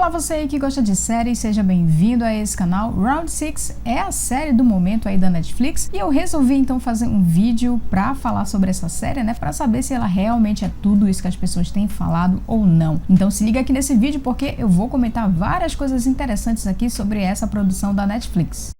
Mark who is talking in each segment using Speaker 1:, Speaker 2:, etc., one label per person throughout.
Speaker 1: Olá você aí que gosta de séries, seja bem-vindo a esse canal. Round 6 é a série do momento aí da Netflix e eu resolvi então fazer um vídeo pra falar sobre essa série, né, pra saber se ela realmente é tudo isso que as pessoas têm falado ou não. Então se liga aqui nesse vídeo porque eu vou comentar várias coisas interessantes aqui sobre essa produção da Netflix.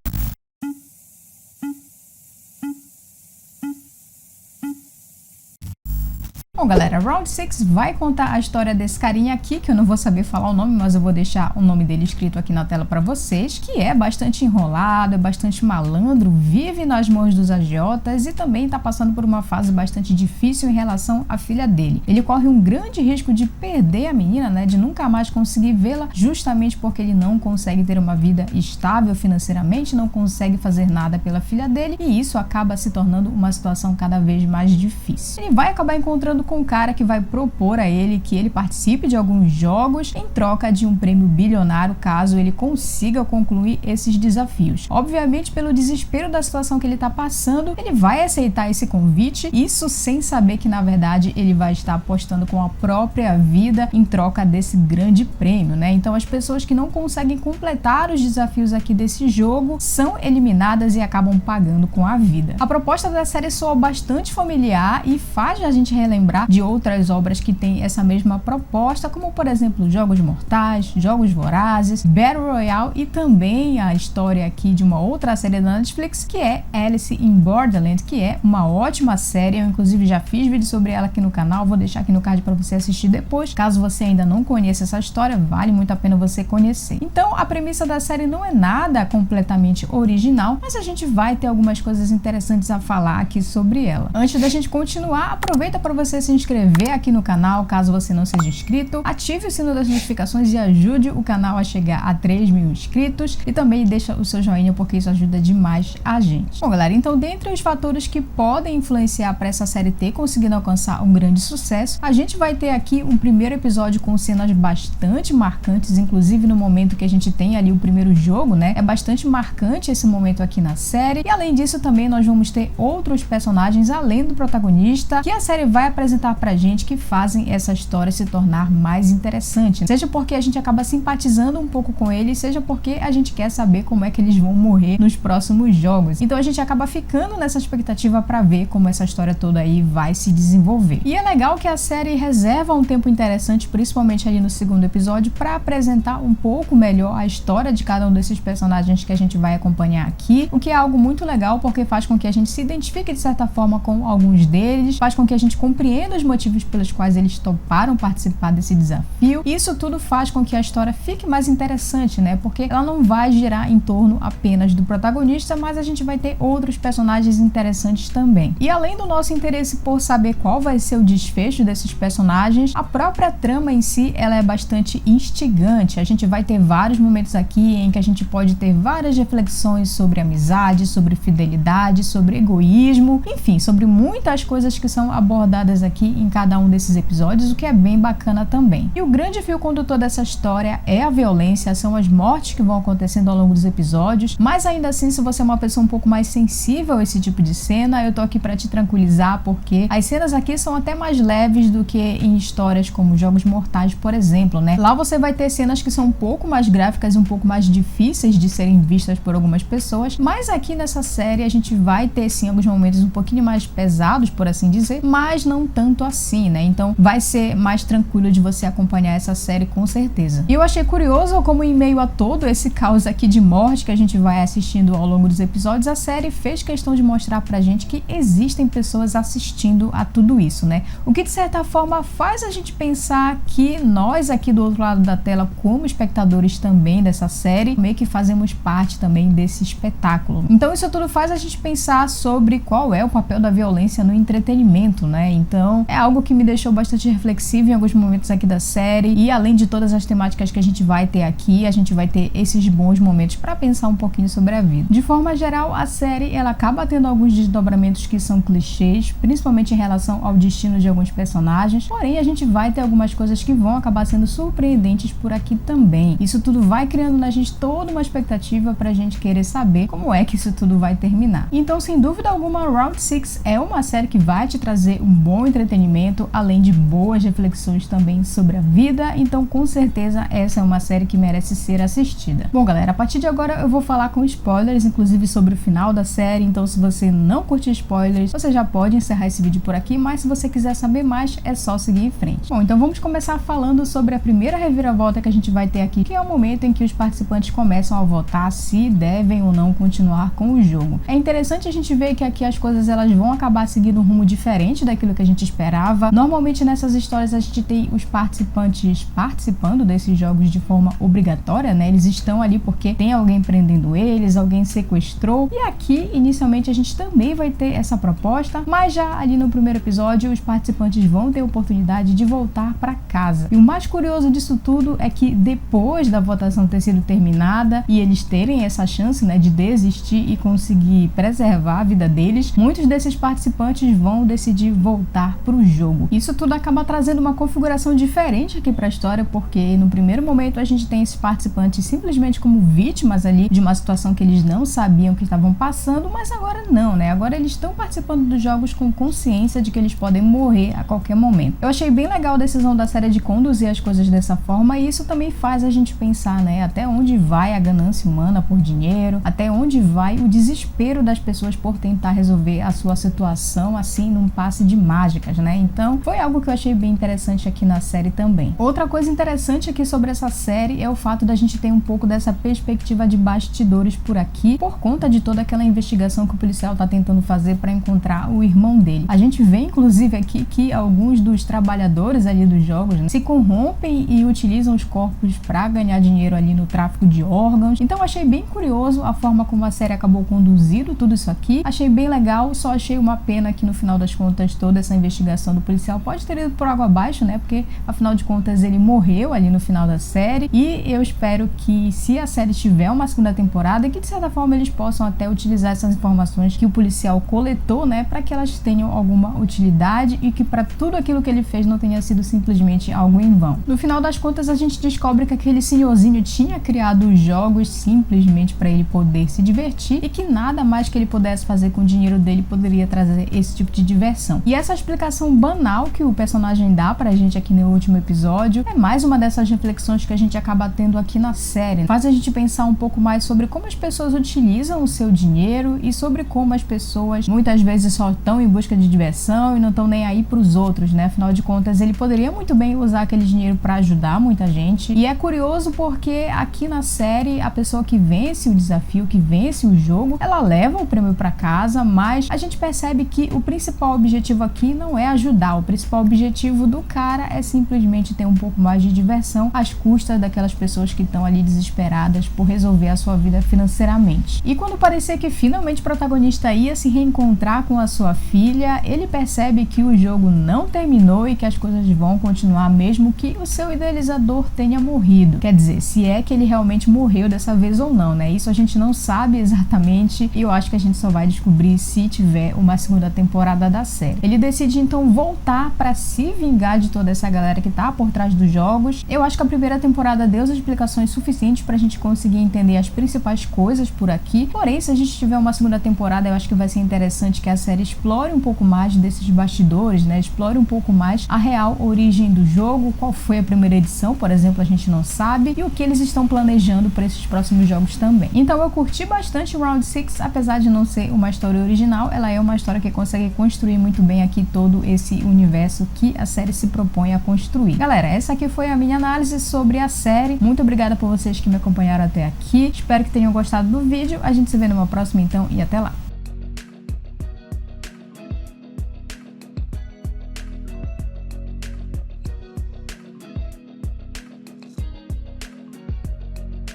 Speaker 1: Bom galera, Round 6 vai contar a história desse carinha aqui, que eu não vou saber falar o nome, mas eu vou deixar o nome dele escrito aqui na tela pra vocês, que é bastante enrolado, é bastante malandro, vive nas mãos dos agiotas e também tá passando por uma fase bastante difícil em relação à filha dele. Ele corre um grande risco de perder a menina, né, de nunca mais conseguir vê-la, justamente porque ele não consegue ter uma vida estável financeiramente, não consegue fazer nada pela filha dele e isso acaba se tornando uma situação cada vez mais difícil. Ele vai acabar encontrando com um cara que vai propor a ele que ele participe de alguns jogos em troca de um prêmio bilionário caso ele consiga concluir esses desafios. Obviamente, pelo desespero da situação que ele tá passando, ele vai aceitar esse convite, isso sem saber que na verdade ele vai estar apostando com a própria vida em troca desse grande prêmio, né? Então as pessoas que não conseguem completar os desafios aqui desse jogo são eliminadas e acabam pagando com a vida. A proposta da série soa bastante familiar e faz a gente relembrar de outras obras que têm essa mesma proposta, como por exemplo Jogos Mortais, Jogos Vorazes, Battle Royale e também a história aqui de uma outra série da Netflix que é Alice in Borderland, que é uma ótima série, eu inclusive já fiz vídeo sobre ela aqui no canal, vou deixar aqui no card para você assistir depois, caso você ainda não conheça essa história, vale muito a pena você conhecer. Então a premissa da série não é nada completamente original, mas a gente vai ter algumas coisas interessantes a falar aqui sobre ela. Antes da gente continuar, aproveita para você se inscrever aqui no canal, caso você não seja inscrito, ative o sino das notificações e ajude o canal a chegar a 3.000 inscritos e também deixa o seu joinha porque isso ajuda demais a gente. Bom galera, então dentre os fatores que podem influenciar para essa série ter conseguido alcançar um grande sucesso, a gente vai ter aqui um primeiro episódio com cenas bastante marcantes, inclusive no momento que a gente tem ali o primeiro jogo, né, é bastante marcante esse momento aqui na série e além disso também nós vamos ter outros personagens além do protagonista que a série vai apresentar pra gente que fazem essa história se tornar mais interessante, seja porque a gente acaba simpatizando um pouco com eles, seja porque a gente quer saber como é que eles vão morrer nos próximos jogos. Então a gente acaba ficando nessa expectativa pra ver como essa história toda aí vai se desenvolver. E é legal que a série reserva um tempo interessante, principalmente ali no segundo episódio, pra apresentar um pouco melhor a história de cada um desses personagens que a gente vai acompanhar aqui, o que é algo muito legal porque faz com que a gente se identifique de certa forma com alguns deles, faz com que a gente compreenda os motivos pelos quais eles toparam participar desse desafio. E isso tudo faz com que a história fique mais interessante, né? Porque ela não vai girar em torno apenas do protagonista, mas a gente vai ter outros personagens interessantes também. E além do nosso interesse por saber qual vai ser o desfecho desses personagens, a própria trama em si, ela é bastante instigante. A gente vai ter vários momentos aqui em que a gente pode ter várias reflexões sobre amizade, sobre fidelidade, sobre egoísmo, enfim, sobre muitas coisas que são abordadas aqui em cada um desses episódios, o que é bem bacana também. E o grande fio condutor dessa história é a violência, são as mortes que vão acontecendo ao longo dos episódios, mas ainda assim, se você é uma pessoa um pouco mais sensível a esse tipo de cena, eu tô aqui pra te tranquilizar, porque as cenas aqui são até mais leves do que em histórias como Jogos Mortais, por exemplo, né? Lá você vai ter cenas que são um pouco mais gráficas e um pouco mais difíceis de serem vistas por algumas pessoas, mas aqui nessa série a gente vai ter sim alguns momentos um pouquinho mais pesados, por assim dizer, mas não tanto assim, né? Então vai ser mais tranquilo de você acompanhar essa série com certeza. E eu achei curioso como em meio a todo esse caos aqui de morte que a gente vai assistindo ao longo dos episódios, a série fez questão de mostrar pra gente que existem pessoas assistindo a tudo isso, né? O que de certa forma faz a gente pensar que nós aqui do outro lado da tela, como espectadores também dessa série, meio que fazemos parte também desse espetáculo. Então isso tudo faz a gente pensar sobre qual é o papel da violência no entretenimento, né? Então é algo que me deixou bastante reflexivo em alguns momentos aqui da série e além de todas as temáticas que a gente vai ter aqui, a gente vai ter esses bons momentos para pensar um pouquinho sobre a vida. De forma geral, a série ela acaba tendo alguns desdobramentos que são clichês, principalmente em relação ao destino de alguns personagens, porém a gente vai ter algumas coisas que vão acabar sendo surpreendentes por aqui também. Isso tudo vai criando na gente toda uma expectativa pra gente querer saber como é que isso tudo vai terminar. Então, sem dúvida alguma, Round 6 é uma série que vai te trazer um bom entretenimento entretenimento, além de boas reflexões também sobre a vida. Então, com certeza, essa é uma série que merece ser assistida. Bom, galera, a partir de agora eu vou falar com spoilers, inclusive sobre o final da série. Então, se você não curte spoilers, você já pode encerrar esse vídeo por aqui, mas se você quiser saber mais, é só seguir em frente. Bom, então vamos começar falando sobre a primeira reviravolta que a gente vai ter aqui, que é o momento em que os participantes começam a votar se devem ou não continuar com o jogo. É interessante a gente ver que aqui as coisas elas vão acabar seguindo um rumo diferente daquilo que a gente esperava. Normalmente nessas histórias a gente tem os participantes participando desses jogos de forma obrigatória, né? Eles estão ali porque tem alguém prendendo eles, alguém sequestrou. E aqui, inicialmente, a gente também vai ter essa proposta, mas já ali no primeiro episódio, os participantes vão ter a oportunidade de voltar para casa. E o mais curioso disso tudo é que depois da votação ter sido terminada e eles terem essa chance, né, de desistir e conseguir preservar a vida deles, muitos desses participantes vão decidir voltar para o jogo. Isso tudo acaba trazendo uma configuração diferente aqui para a história, porque no primeiro momento a gente tem esses participantes simplesmente como vítimas ali de uma situação que eles não sabiam que estavam passando, mas agora não, né? Agora eles estão participando dos jogos com consciência de que eles podem morrer a qualquer momento. Eu achei bem legal a decisão da série de conduzir as coisas dessa forma, e isso também faz a gente pensar, né? Até onde vai a ganância humana por dinheiro, até onde vai o desespero das pessoas por tentar resolver a sua situação assim num passe de mágicas, né? Então foi algo que eu achei bem interessante aqui na série também. Outra coisa interessante aqui sobre essa série é o fato da gente ter um pouco dessa perspectiva de bastidores por aqui, por conta de toda aquela investigação que o policial tá tentando fazer para encontrar o irmão dele. A gente vê inclusive aqui que alguns dos trabalhadores ali dos jogos, né, se corrompem e utilizam os corpos para ganhar dinheiro ali no tráfico de órgãos. Então achei bem curioso a forma como a série acabou conduzindo tudo isso aqui. Achei bem legal, só achei uma pena que no final das contas toda essa investigação do policial pode ter ido por água abaixo, né? Porque afinal de contas ele morreu ali no final da série, e eu espero que se a série tiver uma segunda temporada, que de certa forma eles possam até utilizar essas informações que o policial coletou, né, para que elas tenham alguma utilidade e que para tudo aquilo que ele fez não tenha sido simplesmente algo em vão. No final das contas a gente descobre que aquele senhorzinho tinha criado os jogos simplesmente para ele poder se divertir e que nada mais que ele pudesse fazer com o dinheiro dele poderia trazer esse tipo de diversão. E essa explicação banal que o personagem dá pra gente aqui no último episódio é mais uma dessas reflexões que a gente acaba tendo aqui na série. Faz a gente pensar um pouco mais sobre como as pessoas utilizam o seu dinheiro e sobre como as pessoas muitas vezes só estão em busca de diversão e não estão nem aí pros outros, né? Afinal de contas, ele poderia muito bem usar aquele dinheiro para ajudar muita gente. E é curioso porque aqui na série a pessoa que vence o desafio, que vence o jogo, ela leva o prêmio para casa, mas a gente percebe que o principal objetivo aqui não é ajudar. O principal objetivo do cara é simplesmente ter um pouco mais de diversão às custas daquelas pessoas que estão ali desesperadas por resolver a sua vida financeiramente. E quando parecia que finalmente o protagonista ia se reencontrar com a sua filha, ele percebe que o jogo não terminou e que as coisas vão continuar mesmo que o seu idealizador tenha morrido. Quer dizer, se é que ele realmente morreu dessa vez ou não, né? Isso a gente não sabe exatamente, e eu acho que a gente só vai descobrir se tiver uma segunda temporada da série. Ele decide então voltar para se vingar de toda essa galera que tá por trás dos jogos. Eu acho que a primeira temporada deu as explicações suficientes pra gente conseguir entender as principais coisas por aqui. Porém, se a gente tiver uma segunda temporada, eu acho que vai ser interessante que a série explore um pouco mais desses bastidores, né? Explore um pouco mais a real origem do jogo, qual foi a primeira edição, por exemplo, a gente não sabe, e o que eles estão planejando para esses próximos jogos também. Então eu curti bastante Round 6, apesar de não ser uma história original, ela é uma história que consegue construir muito bem aqui todo esse universo que a série se propõe a construir. Galera, essa aqui foi a minha análise sobre a série. Muito obrigada por vocês que me acompanharam até aqui. Espero que tenham gostado do vídeo. A gente se vê numa próxima então e até lá.